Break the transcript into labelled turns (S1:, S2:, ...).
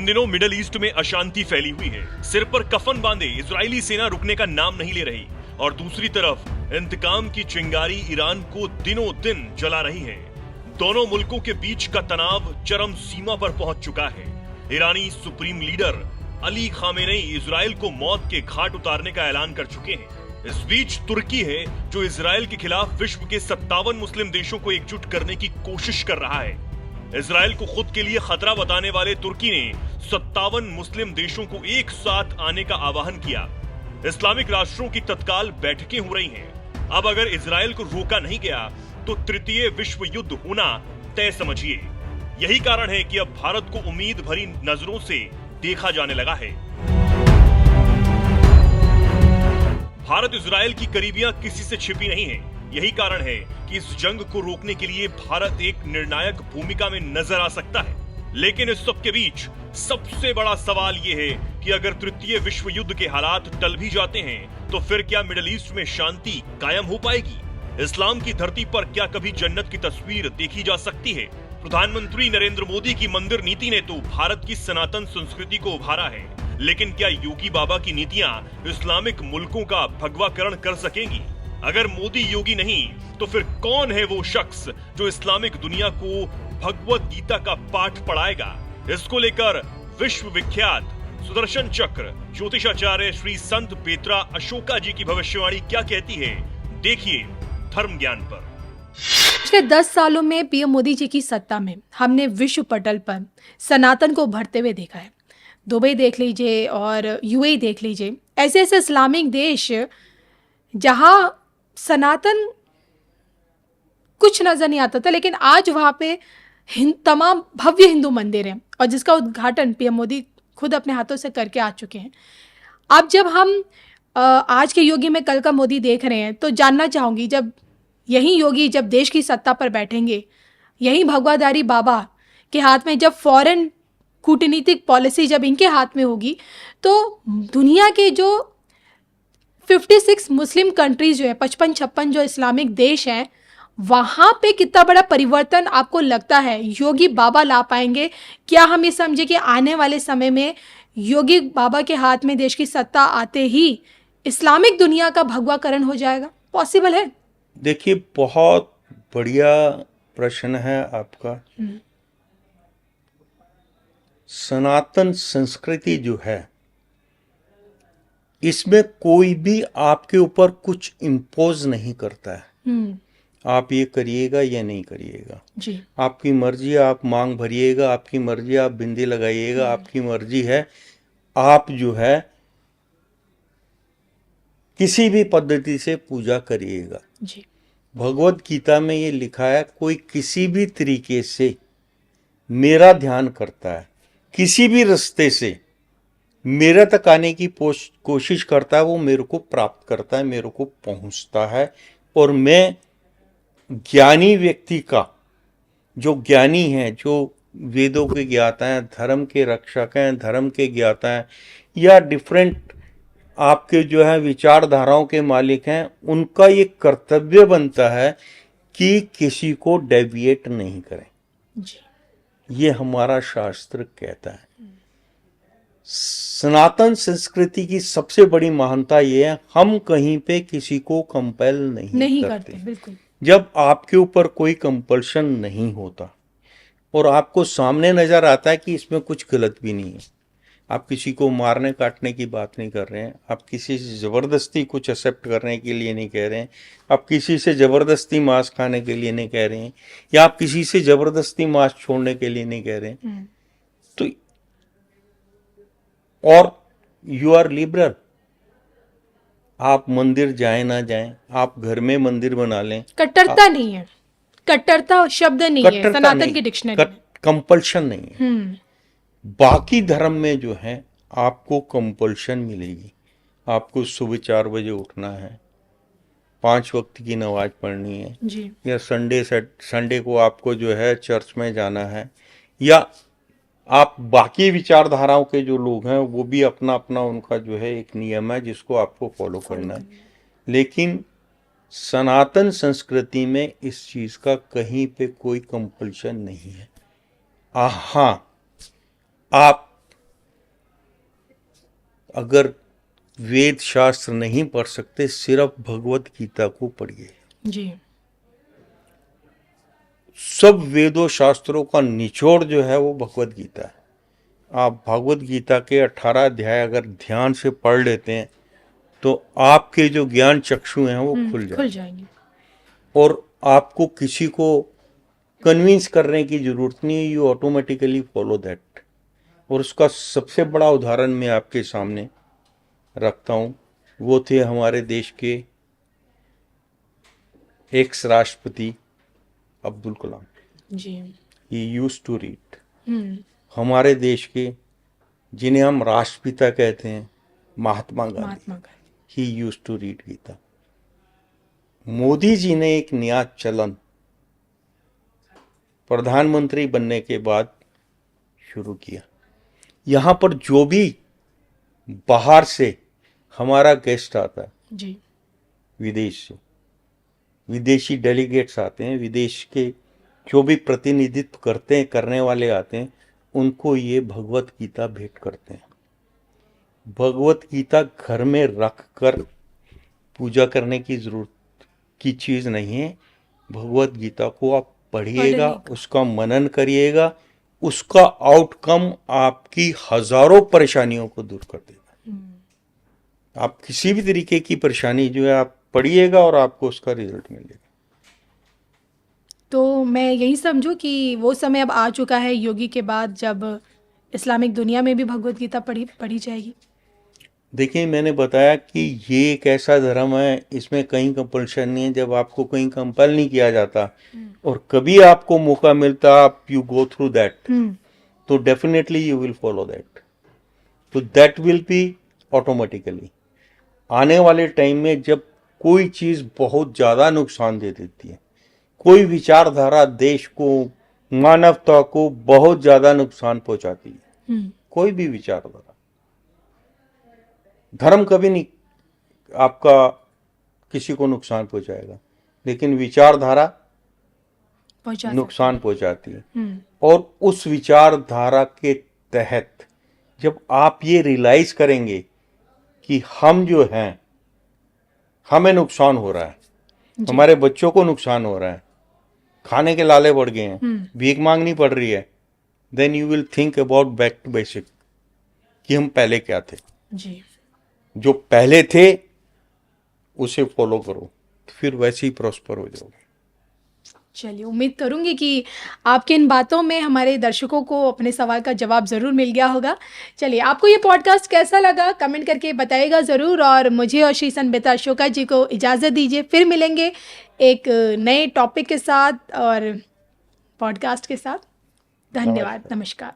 S1: दिनों middle east में अशांति फैली हुई है। सिर पर कफन बांधे इजरायली सेना रुकने का नाम नहीं ले रही और दूसरी तरफ इंतकाम की चिंगारी ईरान को दिनों दिन जला रही है। दोनों मुल्कों के बीच का तनाव चरम सीमा पर पहुंच चुका है। ईरानी supreme leader Ali Khamenei Israel को मौत के घाट उतारने का ऐलान कर चुके हैं। इस बीच तुर्की है जो इजरायल के खिलाफ विश्व के 57 मुस्लिम देशों को एकजुट करने की कोशिश कर रहा है। इजरायल को खुद के लिए खतरा बताने वाले तुर्की ने 57 मुस्लिम देशों को एक साथ आने का आह्वान किया। इस्लामिक राष्ट्रों की तत्काल बैठकें हो रही हैं। अब अगर इजरायल को रोका नहीं गया तो तृतीय विश्व युद्ध होना तय समझिए। यही कारण है कि अब भारत को उम्मीद भरी नजरों से देखा जाने लगा है। भारत इजरायल की करीबियां किसी से छिपी नहीं है। यही कारण है कि इस जंग को रोकने के लिए भारत एक निर्णायक भूमिका में नजर आ सकता है। लेकिन इस सब के बीच सबसे बड़ा सवाल ये है कि अगर तृतीय विश्व युद्ध के हालात टल भी जाते हैं तो फिर क्या मिडिल ईस्ट में शांति कायम हो पाएगी? इस्लाम की धरती पर क्या कभी जन्नत की तस्वीर देखी जा सकती है? प्रधानमंत्री नरेंद्र मोदी की मंदिर नीति ने तो भारत की सनातन संस्कृति को उभारा है, लेकिन क्या योगी बाबा की नीतियां इस्लामिक मुल्कों का भगवाकरण कर सकेंगी? अगर मोदी योगी नहीं तो फिर कौन है वो शख्स जो इस्लामिक दुनिया को भगवत गीता का पाठ पढ़ाएगा? इसको लेकर विश्व विख्यात सुदर्शन चक्र ज्योतिषाचार्य श्री संत पेत्रा अशोका जी की भविष्यवाणी क्या कहती है, देखिए धर्म ज्ञान पर।
S2: पिछले 10 सालों में पीएम मोदी जी की सत्ता में हमने विश्व पटल पर सनातन को उभरते हुए देखा है। दुबई देख लीजिए और यूएई देख लीजिए, ऐसे ऐसे इस्लामिक देश जहां सनातन कुछ नजर नहीं आता था, लेकिन आज वहां पे तमाम भव्य हिंदू मंदिर हैं और जिसका उद्घाटन पीएम मोदी खुद अपने हाथों से करके आ चुके हैं। अब जब हम आज के योगी में कल का मोदी देख रहे हैं तो जानना चाहूंगी, जब यही योगी जब देश की सत्ता पर बैठेंगे, यही भगवाधारी बाबा के हाथ में जब फॉरेन कूटनीतिक पॉलिसी जब इनके हाथ में होगी, तो दुनिया के जो 56 मुस्लिम कंट्रीज जो है, 55-56 जो इस्लामिक देश हैं, वहाँ पे कितना बड़ा परिवर्तन आपको लगता है योगी बाबा ला पाएंगे? क्या हम ये समझे कि आने वाले समय में योगी बाबा के हाथ में देश की सत्ता आते ही इस्लामिक दुनिया का भगवाकरण हो जाएगा? पॉसिबल है?
S3: देखिए, बहुत बढ़िया प्रश्न है आपका। सनातन संस्कृति जो है, इसमें कोई भी आपके ऊपर कुछ इम्पोज नहीं करता है। आप ये करिएगा या नहीं करिएगा
S2: जी,
S3: आपकी मर्जी। आप मांग भरिएगा, आपकी मर्जी। आप बिंदी लगाइएगा, आपकी मर्जी है। आप जो है किसी भी पद्धति से पूजा करिएगा।
S2: जी,
S3: भगवत गीता में ये लिखा है, कोई किसी भी तरीके से मेरा ध्यान करता है, किसी भी रास्ते से मेरे तक आने की कोशिश करता है, वो मेरे को प्राप्त करता है, मेरे को पहुंचता है। और मैं ज्ञानी व्यक्ति का, जो ज्ञानी है, जो वेदों के ज्ञाता हैं, धर्म के रक्षक हैं, धर्म के ज्ञाता हैं, या डिफरेंट आपके जो है विचारधाराओं के मालिक हैं, उनका ये कर्तव्य बनता है कि किसी को डेविएट नहीं करें।
S2: जी,
S3: ये हमारा शास्त्र कहता है। सनातन संस्कृति की सबसे बड़ी महानता ये है, हम कहीं पे किसी को कंपेल नहीं करते।
S2: बिल्कुल।
S3: जब आपके ऊपर कोई कंपल्शन नहीं होता और आपको सामने नजर आता है कि इसमें कुछ गलत भी नहीं है, आप किसी को मारने काटने की बात नहीं कर रहे हैं, आप किसी से ज़बरदस्ती कुछ एक्सेप्ट करने के लिए नहीं कह रहे हैं, आप किसी से ज़बरदस्ती मांस खाने के लिए नहीं कह रहे हैं, या आप किसी से ज़बरदस्ती मांस छोड़ने के लिए नहीं कह रहे हैं, तो और यू आर लिबरल। आप मंदिर जाएं ना जाएं, आप घर में मंदिर बना लें।
S2: कट्टरता नहीं है, कट्टरता शब्द नहीं है सनातन की डिक्शनरी में।
S3: कंपल्शन नहीं है। बाकी धर्म में जो है आपको कंपल्शन मिलेगी। आपको सुबह 4 बजे उठना है, 5 वक्त की नमाज पढ़नी है
S2: जी,
S3: या संडे को आपको जो है चर्च में जाना है, या आप बाकी विचारधाराओं के जो लोग हैं वो भी अपना अपना उनका जो है एक नियम है जिसको आपको फॉलो करना है। लेकिन सनातन संस्कृति में इस चीज का कहीं पे कोई कंपल्शन नहीं है। हाँ, आप अगर वेद शास्त्र नहीं पढ़ सकते, सिर्फ भगवत गीता को पढ़िए।
S2: जी।
S3: सब वेदों शास्त्रों का निचोड़ जो है वो भगवत गीता है। आप भगवत गीता के 18 अध्याय अगर ध्यान से पढ़ लेते हैं तो आपके जो ज्ञान चक्षु हैं वो खुल
S2: खुल
S3: जाएंगे
S2: जाएंगे।
S3: और आपको किसी को कन्विंस करने की जरूरत नहीं है, यू ऑटोमेटिकली फॉलो दैट। और उसका सबसे बड़ा उदाहरण मैं आपके सामने रखता हूँ। वो थे हमारे देश के एक्स राष्ट्रपति अब्दुल कलाम।
S2: जी।
S3: He used to read.
S2: Hmm.
S3: हमारे देश के जिन्हें हम राष्ट्रपिता कहते हैं, Mahatma Gandhi,
S2: Mahatma Gandhi.
S3: He used to read Gita. Modi ji ने एक नया चलन प्रधानमंत्री बनने के बाद शुरू किया। यहाँ पर जो भी बाहर से हमारा गेस्ट आता है,
S2: जी।
S3: विदेश से विदेशी डेलीगेट्स आते हैं, विदेश के जो भी प्रतिनिधित्व करने वाले आते हैं, उनको ये भगवत गीता भेंट करते हैं। भगवत गीता घर में रख कर पूजा करने की जरूरत की चीज़ नहीं है। भगवत गीता को आप पढ़िएगा, उसका मनन करिएगा, उसका आउटकम आपकी हजारों परेशानियों को दूर कर देगा। आप किसी भी तरीके की परेशानी जो है आप पढ़िएगा और आपको उसका रिजल्ट मिलेगा।
S2: तो मैं यही समझूं कि वो समय अब आ चुका है योगी के बाद, जब इस्लामिक दुनिया में भी भगवत गीता पढ़ी जाएगी।
S3: देखिए, मैंने बताया कि ये एक ऐसा धर्म है, इसमें कहीं कंपल्शन नहीं है। जब आपको कहीं कंपल नहीं किया जाता और कभी आपको मौका मिलता, आप यू गो थ्रू दैट, तो definitely you will follow that. तो दैट विल बी ऑटोमेटिकली। आने वाले टाइम में जब कोई चीज़ बहुत ज़्यादा नुकसान दे देती है, कोई विचारधारा देश को, मानवता को बहुत ज़्यादा नुकसान पहुंचाती है, कोई भी विचारधारा, धर्म कभी नहीं आपका किसी को नुकसान पहुंचाएगा, लेकिन विचारधारा नुकसान पहुंचाती है। और उस विचारधारा के तहत जब आप ये रियलाइज करेंगे कि हम जो हैं, हमें नुकसान हो रहा है, हमारे बच्चों को नुकसान हो रहा है, खाने के लाले बढ़ गए हैं, भीख मांगनी पड़ रही है, then you will think about back to basic कि हम पहले क्या थे।
S2: जी।
S3: जो पहले थे उसे फॉलो करो, फिर वैसे ही प्रॉस्पर हो जाओगे।
S2: चलिए, उम्मीद करूंगी कि आपके इन बातों में हमारे दर्शकों को अपने सवाल का जवाब ज़रूर मिल गया होगा। चलिए, आपको ये पॉडकास्ट कैसा लगा कमेंट करके बताइएगा ज़रूर, और मुझे और श्री संबिता अशोका जी को इजाज़त दीजिए। फिर मिलेंगे एक नए टॉपिक के साथ और पॉडकास्ट के साथ। धन्यवाद, नमस्कार।